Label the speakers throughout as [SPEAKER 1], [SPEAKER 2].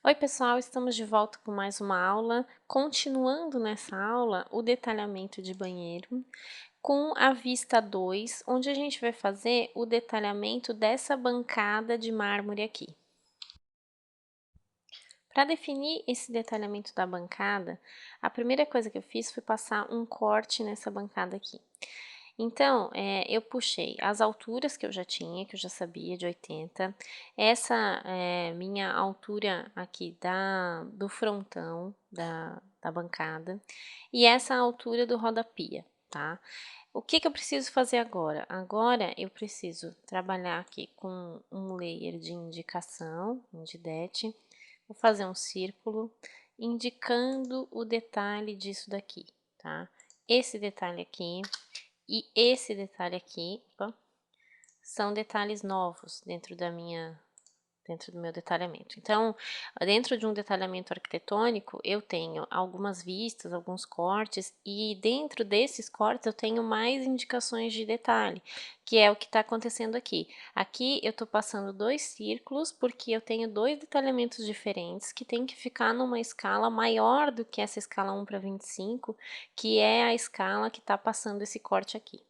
[SPEAKER 1] Oi pessoal, estamos de volta com mais uma aula, continuando nessa aula o detalhamento de banheiro, com a vista 2, onde a gente vai fazer o detalhamento dessa bancada de mármore aqui. Para definir esse detalhamento da bancada, a primeira coisa que eu fiz foi passar um corte nessa bancada aqui. Então, eu puxei as alturas que eu já tinha, que eu já sabia, de 80, essa minha altura aqui do frontão da bancada, e essa altura do rodapia, tá? O que que eu preciso fazer agora? Agora eu preciso trabalhar aqui com um layer de indicação, um DIDET, vou fazer um círculo indicando o detalhe disso daqui, tá? Esse detalhe aqui e esse detalhe aqui, opa, são detalhes novos dentro do meu detalhamento. Então, dentro de um detalhamento arquitetônico, eu tenho algumas vistas, alguns cortes, e dentro desses cortes eu tenho mais indicações de detalhe, que é o que está acontecendo aqui. Aqui eu estou passando dois círculos, porque eu tenho dois detalhamentos diferentes, que tem que ficar numa escala maior do que essa escala 1:25, que é a escala que está passando esse corte aqui.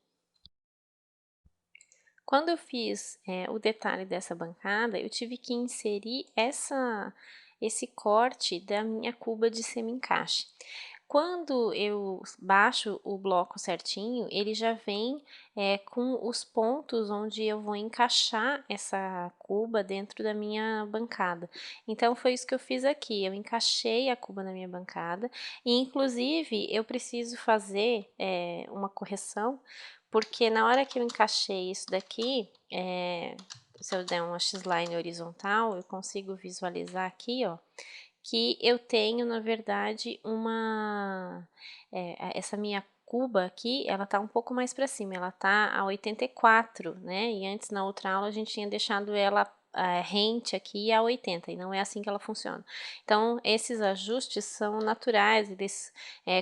[SPEAKER 1] Quando eu fiz o detalhe dessa bancada, eu tive que inserir esse corte da minha cuba de semi-encaixe. Quando eu baixo o bloco certinho, ele já vem com os pontos onde eu vou encaixar essa cuba dentro da minha bancada. Então, foi isso que eu fiz aqui, eu encaixei a cuba na minha bancada e, inclusive, eu preciso fazer uma correção, porque na hora que eu encaixei isso daqui, se eu der uma X-line horizontal, eu consigo visualizar aqui, ó, que eu tenho, na verdade, essa minha cuba aqui, ela tá um pouco mais para cima, ela tá a 84, né? E antes, na outra aula, a gente tinha deixado ela rente aqui a 80, e não é assim que ela funciona. Então, esses ajustes são naturais,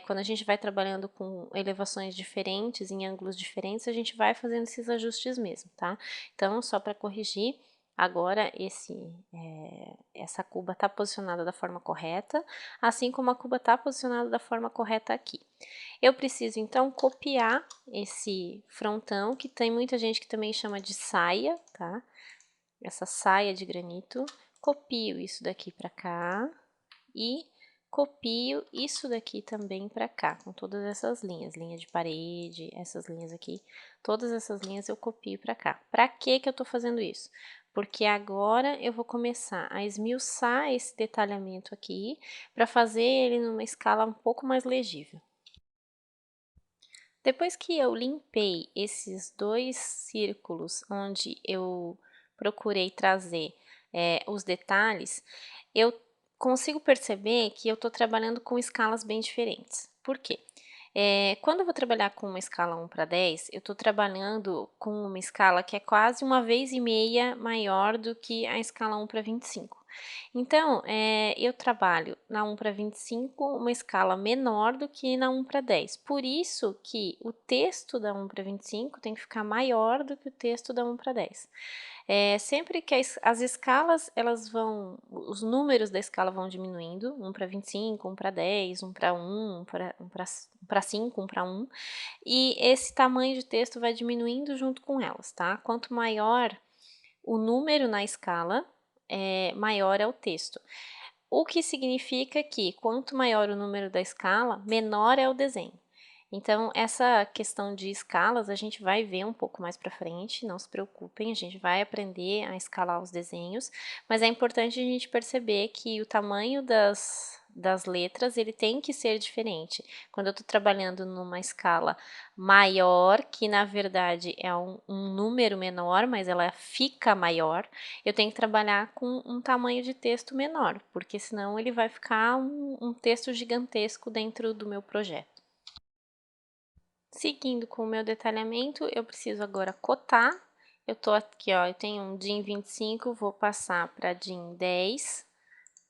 [SPEAKER 1] quando a gente vai trabalhando com elevações diferentes, em ângulos diferentes, a gente vai fazendo esses ajustes mesmo, tá? Então, só para corrigir, agora essa cuba está posicionada da forma correta, assim como a cuba está posicionada da forma correta aqui. Eu preciso então copiar esse frontão, que tem muita gente que também chama de saia, tá? Essa saia de granito, copio isso daqui para cá e copio isso daqui também para cá, com todas essas linhas, linha de parede, essas linhas aqui, todas essas linhas eu copio para cá. Para que que eu tô fazendo isso? Porque agora eu vou começar a esmiuçar esse detalhamento aqui, para fazer ele numa escala um pouco mais legível. Depois que eu limpei esses dois círculos onde eu procurei trazer os detalhes, eu consigo perceber que eu estou trabalhando com escalas bem diferentes. Por quê? Quando eu vou trabalhar com uma escala 1:10, eu estou trabalhando com uma escala que é quase uma vez e meia maior do que a escala 1:25. Então, eu trabalho na 1:25 uma escala menor do que na 1:10. Por isso que o texto da 1:25 tem que ficar maior do que o texto da 1:10. Sempre que as escalas, os números da escala vão diminuindo, 1:25, 1:10, 1:1, 1:5, 1:1, e esse tamanho de texto vai diminuindo junto com elas, tá? Quanto maior o número na escala, maior é o texto. O que significa que quanto maior o número da escala, menor é o desenho. Então, essa questão de escalas a gente vai ver um pouco mais para frente, não se preocupem, a gente vai aprender a escalar os desenhos, mas é importante a gente perceber que o tamanho das letras ele tem que ser diferente. Quando eu estou trabalhando numa escala maior, que na verdade é um número menor, mas ela fica maior, eu tenho que trabalhar com um tamanho de texto menor, porque senão ele vai ficar um texto gigantesco dentro do meu projeto. Seguindo com o meu detalhamento, eu preciso agora cotar. Eu tô aqui, ó, eu tenho um DIN 25, vou passar para DIN 10,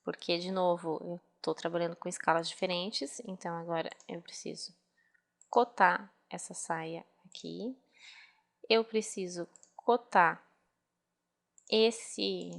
[SPEAKER 1] porque, de novo, eu tô trabalhando com escalas diferentes, então agora eu preciso cotar essa saia aqui. Eu preciso cotar esse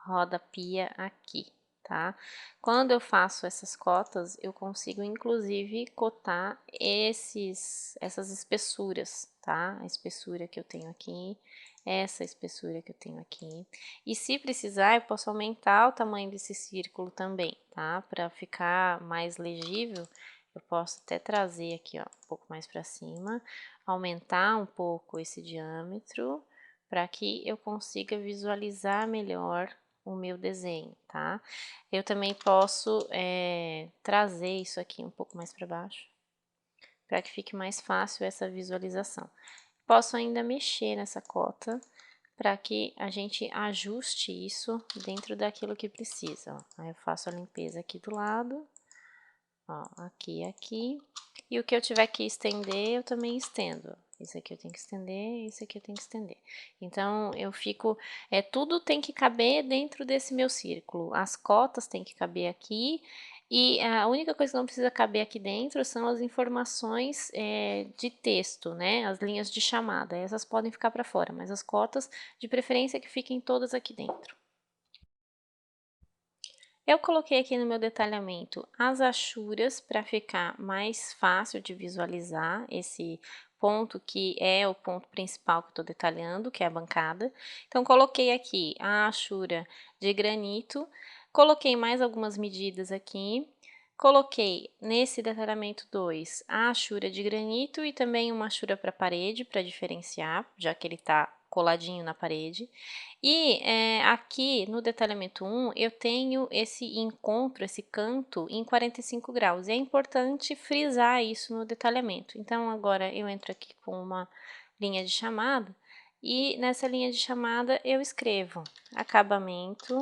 [SPEAKER 1] rodapia aqui, tá? Quando eu faço essas cotas, eu consigo inclusive cotar essas espessuras, tá? A espessura que eu tenho aqui, essa espessura que eu tenho aqui. E se precisar, eu posso aumentar o tamanho desse círculo também, tá? Para ficar mais legível, eu posso até trazer aqui, ó, um pouco mais para cima, aumentar um pouco esse diâmetro, para que eu consiga visualizar melhor o meu desenho, tá? Eu também posso trazer isso aqui um pouco mais para baixo, para que fique mais fácil essa visualização. Posso ainda mexer nessa cota, para que a gente ajuste isso dentro daquilo que precisa, ó. Aí eu faço a limpeza aqui do lado, ó, aqui, aqui, e o que eu tiver que estender, eu também estendo. Esse aqui eu tenho que estender, esse aqui eu tenho que estender. Então, eu fico, tudo tem que caber dentro desse meu círculo. As cotas têm que caber aqui, e a única coisa que não precisa caber aqui dentro são as informações de texto, né? As linhas de chamada, essas podem ficar para fora, mas as cotas, de preferência que fiquem todas aqui dentro. Eu coloquei aqui no meu detalhamento as achuras para ficar mais fácil de visualizar esse ponto que é o ponto principal que eu estou detalhando, que é a bancada. Então, coloquei aqui a achura de granito, coloquei mais algumas medidas aqui, coloquei nesse detalhamento 2 a achura de granito e também uma achura para parede, para diferenciar, já que ele está coladinho na parede. E aqui no detalhamento 1, eu tenho esse encontro, esse canto em 45 graus. E é importante frisar isso no detalhamento. Então, agora eu entro aqui com uma linha de chamada e nessa linha de chamada eu escrevo acabamento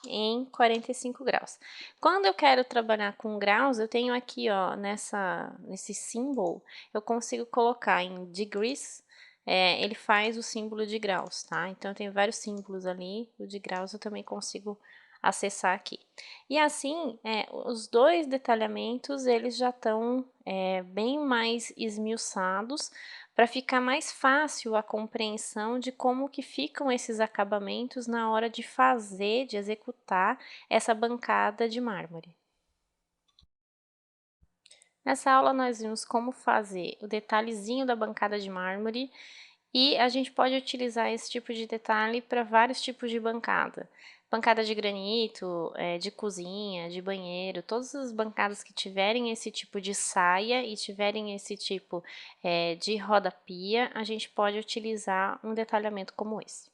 [SPEAKER 1] em 45 graus. Quando eu quero trabalhar com graus, eu tenho aqui, ó, nesse símbolo, eu consigo colocar em degrees, ele faz o símbolo de graus, tá? Então, eu tenho vários símbolos ali, o de graus eu também consigo acessar aqui. E assim, os dois detalhamentos, eles já estão bem mais esmiuçados, para ficar mais fácil a compreensão de como que ficam esses acabamentos na hora de fazer, de executar essa bancada de mármore. Nessa aula nós vimos como fazer o detalhezinho da bancada de mármore e a gente pode utilizar esse tipo de detalhe para vários tipos de bancada. Bancada de granito, de cozinha, de banheiro, todas as bancadas que tiverem esse tipo de saia e tiverem esse tipo de rodapia, a gente pode utilizar um detalhamento como esse.